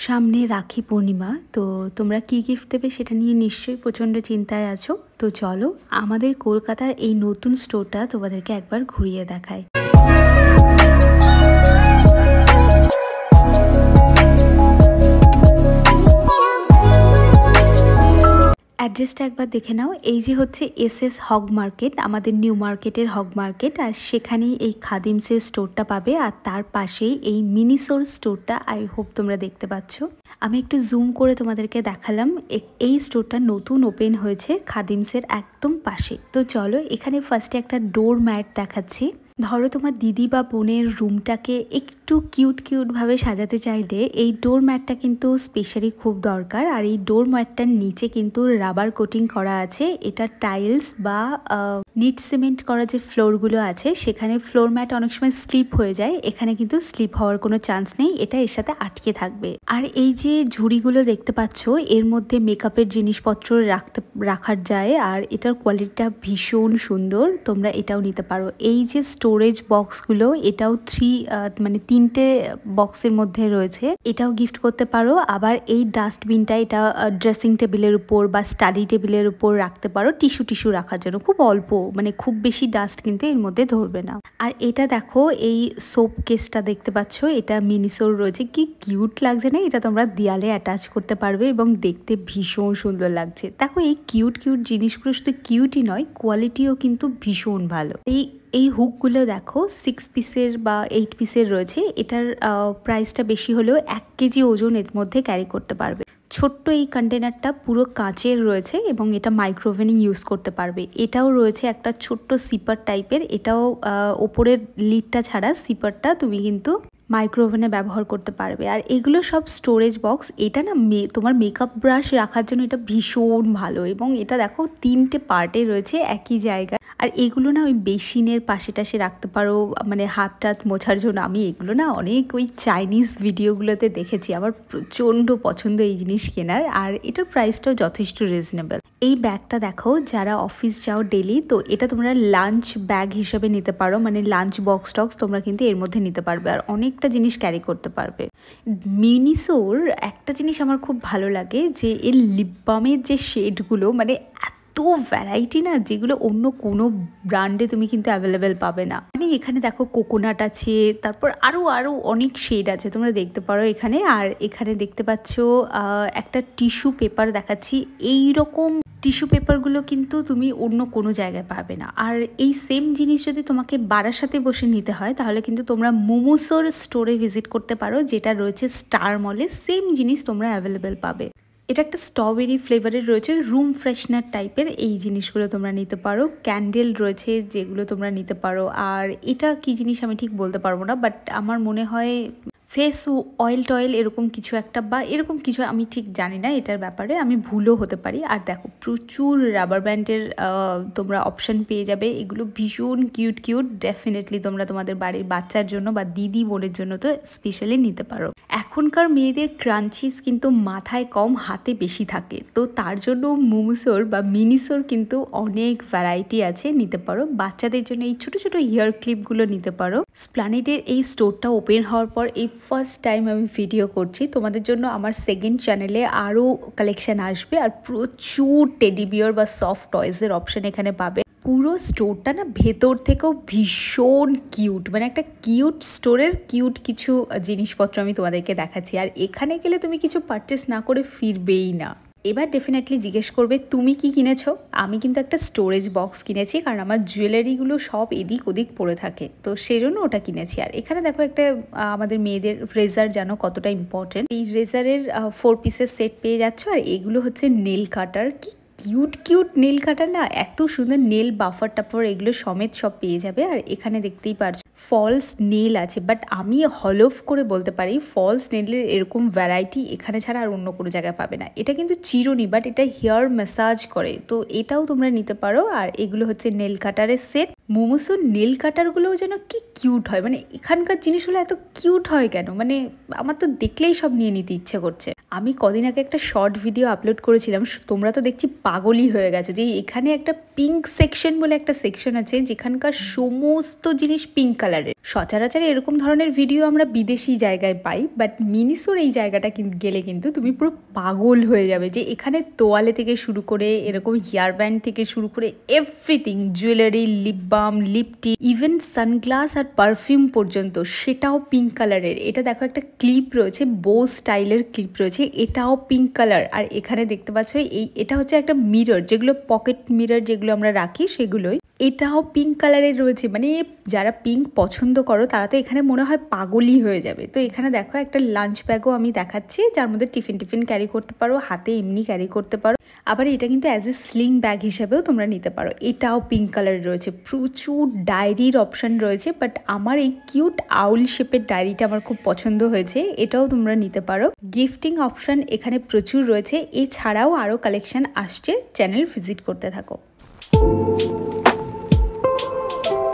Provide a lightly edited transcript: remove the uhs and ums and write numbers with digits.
সামনে রাখি পূর্ণিমা, তো তোমরা কি গিফট দেবে সেটা নিয়ে নিশ্চয়ই প্রচণ্ড চিন্তায় আছো। তো চলো আমাদের কলকাতার এই নতুন স্টোরটা তোমাদেরকে একবার ঘুরিয়ে দেখায়। অ্যাড্রেসটা একবার দেখে নাও। এই যে হচ্ছে এসএস হগ মার্কেট, আমাদের নিউ মার্কেটের হগ মার্কেট, আর সেখানেই এই খাদিমসের স্টোরটা পাবে, আর তার পাশেই এই মিনিসোর স্টোরটা। আই হোপ তোমরা দেখতে পাচ্ছ। আমি একটু জুম করে তোমাদেরকে দেখালাম। এই স্টোরটা নতুন ওপেন হয়েছে খাদিমসের একদম পাশে। তো চলো এখানে ফার্স্টে একটা ডোর ম্যাট দেখাচ্ছি। ধরো তোমার দিদি বা বোনের রুমটাকে একটু কিউট ভাবে সাজাতে চাইলে এই ডোর ম্যাটটা কিন্তু স্পেশালি খুব দরকার। আর এই ডোর ম্যাটটার নিচে কিন্তু রাবার কোটিং করা আছে। এটা টাইলস বা নিট সিমেন্ট করা যে ফ্লোরগুলো আছে সেখানে ফ্লোর ম্যাট অনেক সময় স্লিপ হয়ে যায়, এখানে কিন্তু স্লিপ হওয়ার কোনো চান্স নেই, এটা এর সাথে আটকে থাকবে। আর এই যে ঝুড়িগুলো দেখতে পাচ্ছ, এর মধ্যে মেকআপের জিনিসপত্র রাখার যায়, আর এটার কোয়ালিটিটা ভীষণ সুন্দর, তোমরা এটাও নিতে পারো। এই যে স্টোরেজ বক্সগুলো, এটাও তিনটে বক্সের মধ্যে রয়েছে, এটাও গিফট করতে পারো। আবার এই ডাস্টবিনটা, এটা ড্রেসিং টেবিলের উপর বা স্টাডি টেবিলের উপর রাখতে পারো, টিস্যু রাখার জন্য। খুব অল্প, মানে খুব বেশি ডাস্ট কিন্তু এর মধ্যে ধরবে না। আর এটা দেখো, এই সোপ কেসটা দেখতে পাচ্ছ, এটা মিনিসোর রয়েছে। কি কিউট লাগছে না? এটা তোমরা দেয়ালে অ্যাটাচ করতে পারবে এবং দেখতে ভীষণ সুন্দর লাগছে। দেখো এই কিউট জিনিসগুলো শুধু কিউটই নয়, কোয়ালিটিও কিন্তু ভীষণ ভালো। এই হুকগুলো দেখো 6 পিসের বা 8 পিসের রয়েছে। এটার প্রাইসটা বেশি হলেও 1 কেজি ওজন এর মধ্যে ক্যারি করতে পারবে। ছোট্ট এই কন্টেনারটা পুরো কাঁচের রয়েছে এবং এটা মাইক্রোওভেনে ইউজ করতে পারবে। এটাও রয়েছে একটা ছোট্ট সিপার টাইপের, এটাও ওপরের লিডটা ছাড়া সিপারটা তুমি কিন্তু মাইক্রোওভেনে ব্যবহার করতে পারবে। আর এগুলো সব স্টোরেজ বক্স। এটা না তোমার মেকআপ ব্রাশ রাখার জন্য এটা ভীষণ ভালো, এবং এটা দেখো 3টে পার্টে রয়েছে একই জায়গায়। আর এগুলো না ওই বেসিনের পাশে টাশে রাখতে পারো, মানে হাত টাত মোছার জন্য। আমি এগুলো না অনেক ওই চাইনিজ ভিডিওগুলোতে দেখেছি, আমার প্রচণ্ড পছন্দ এই জিনিস কেনার। আর এটার প্রাইসটাও যথেষ্ট রিজনেবল। এই ব্যাগটা দেখো, যারা অফিস যাও ডেলি, তো এটা তোমরা লাঞ্চ ব্যাগ হিসেবে নিতে পারো, মানে লাঞ্চ বক্স টক্স তোমরা কিন্তু এর মধ্যে নিতে পারবে, আর অনেকটা জিনিস ক্যারি করতে পারবে। মিনিসোর একটা জিনিস আমার খুব ভালো লাগে, যে এর লিপ বামের যে শেডগুলো, মানে এত ভ্যারাইটি না, যেগুলো অন্য কোনো ব্র্যান্ডে তুমি কিন্তু অ্যাভেলেবেল পাবে না। মানে এখানে দেখো কোকোনাট আছে, তারপর আরো অনেক শেড আছে, তোমরা দেখতে পারো এখানে। আর এখানে দেখতে পাচ্ছ একটা টিস্যু পেপার দেখাচ্ছি। এইরকম টিস্যু পেপারগুলো কিন্তু তুমি অন্য কোনো জায়গায় পাবে না। আর এই সেম জিনিস যদি তোমাকে বারাসাতে বসে নিতে হয়, তাহলে কিন্তু তোমরা মোমোসোর স্টোরে ভিজিট করতে পারো, যেটা রয়েছে স্টার মলে। সেম জিনিস তোমরা অ্যাভেলেবেল পাবে। এটা একটা স্ট্রবেরি ফ্লেভারের রয়েছে, রুম ফ্রেশনার টাইপের। এই জিনিসগুলো তোমরা নিতে পারো। ক্যান্ডেল রয়েছে যেগুলো তোমরা নিতে পারো। আর এটা কি জিনিস আমি ঠিক বলতে পারবো না, বাট আমার মনে হয় ফেস অয়েল এরকম কিছু একটা, বা এরকম কিছু, আমি ঠিক জানি না এটার ব্যাপারে, আমি ভুলও হতে পারি। আর দেখো প্রচুর রাবার ব্যান্ডের তোমরা অপশন পেয়ে যাবে। এগুলো ভীষণ কিউট। ডেফিনেটলি তোমরা তোমাদের বাড়ির বাচ্চার জন্য বা দিদি বোনের জন্য তো স্পেশালি নিতে পারো। এখনকার মেয়েদের ক্রাঞ্চিস কিন্তু মাথায় কম, হাতে বেশি থাকে, তো তার জন্য মোমোসোর বা মিনিসোর কিন্তু অনেক ভ্যারাইটি আছে, নিতে পারো। বাচ্চাদের জন্য এই ছোট হেয়ার ক্লিপগুলো নিতে পারো। স্প্ল্যানেডের এই স্টোরটা ওপেন হওয়ার পর এই ফার্স্ট টাইম আমি ভিডিও করছি তোমাদের জন্য। আমার সেকেন্ড চ্যানেলে আরও কালেকশন আসবে, আর প্রচুর টেডি বিয়ার বা সফট টয়েসের অপশন এখানে পাবে। পুরো স্টোরটা না ভেতর থেকেও ভীষণ কিউট, মানে একটা কিউট স্টোরের কিউট কিছু জিনিসপত্র আমি তোমাদেরকে দেখাচ্ছি। আর এখানে গেলে তুমি কিছু পারচেস না করে ফিরবেই না। এবার ডেফিনেটলি জিজ্ঞেস করবে তুমি কি কিনেছো। আমি কিন্তু একটা স্টোরেজ বক্স কিনেছি, কারণ আমার জুয়েলারিগুলো সব এদিক ওদিক পড়ে থাকে, তো সেই জন্য ওটা কিনেছি। আর এখানে দেখো একটা আমাদের মেয়েদের রেজার, জানো কতটা ইম্পর্টেন্ট। এই রেজারের 4 পিসের সেট পেয়ে যাচ্ছ। আর এগুলো হচ্ছে নেল কাটার। কি কিউট নেল কাটার না, এত সুন্দর নেল বাফার টাফার এগুলো সমেত সব পেয়ে যাবে। আর এখানে দেখতেই পারছো ফলস নেল আছে, বাট আমি হলফ করে বলতে পারি ফলস নেলের এরকম ভ্যারাইটি এখানে ছাড়া আর অন্য কোনো জায়গায় পাবে না। এটা কিন্তু চিরুনি, বাট এটা হেয়ার ম্যাসাজ করে, তো এটাও তোমরা নিতে পারো। আর এগুলো হচ্ছে নেল কাটারের সেট। মোমোসোর নেল কাটারগুলোও যেন কি কিউট হয়, মানে এখানকার জিনিসগুলো এত কিউট হয় কেন, মানে আমার তো দেখলেই সব নিয়ে নিতে ইচ্ছে করছে। আমি কদিন আগে একটা শর্ট ভিডিও আপলোড করেছিলাম, তোমরা তো দেখছি পাগলই হয়ে গেছো যে এখানে একটা পিঙ্ক সেকশন বলে একটা সেকশন আছে যেখানকার সমস্ত জিনিস পিঙ্ক কালারের। সচরাচর এরকম ধরনের ভিডিও আমরা বিদেশি জায়গায় পাই, বাট মিনিসোর এই জায়গাটা গেলে কিন্তু তুমি পুরো পাগল হয়ে যাবে যে এখানে তোয়ালে থেকে শুরু করে এরকম হেয়ার ব্যান্ড থেকে শুরু করে everything, jewellery, lip balm, lip tea, even sunglass আর পারফিউম পর্যন্ত, সেটাও পিঙ্ক কালারের। এটা দেখো একটা ক্লিপ রয়েছে, বো স্টাইলের ক্লিপ রয়েছে, এটাও পিঙ্ক কালার। আর এখানে দেখতে পাচ্ছ এটা হচ্ছে একটা মিরর, যেগুলো পকেট মিরর যেগুলো আমরা রাখি সেগুলোই, এটাও পিঙ্ক কালারের রয়েছে। মানে যারা পিঙ্ক পছন্দ করো তারা তো এখানে মনে হয় পাগলই হয়ে যাবে। তো এখানে দেখো একটা লাঞ্চ ব্যাগও আমি দেখাচ্ছি, যার মধ্যে টিফিন ক্যারি করতে পারো, হাতে এমনি ক্যারি করতে পারো। আবার এটা কিন্তু অ্যাজ এ স্লিং ব্যাগ হিসেবেও তোমরা নিতে পারো। এটাও পিঙ্ক কালারের রয়েছে। প্রচুর ডায়েরির অপশান রয়েছে, বাট আমার এই কিউট আউল শেপের ডায়েরিটা আমার খুব পছন্দ হয়েছে, এটাও তোমরা নিতে পারো। গিফটিং অপশান এখানে প্রচুর রয়েছে, এছাড়াও আরও কালেকশন আসছে, চ্যানেল ভিজিট করতে থাকো।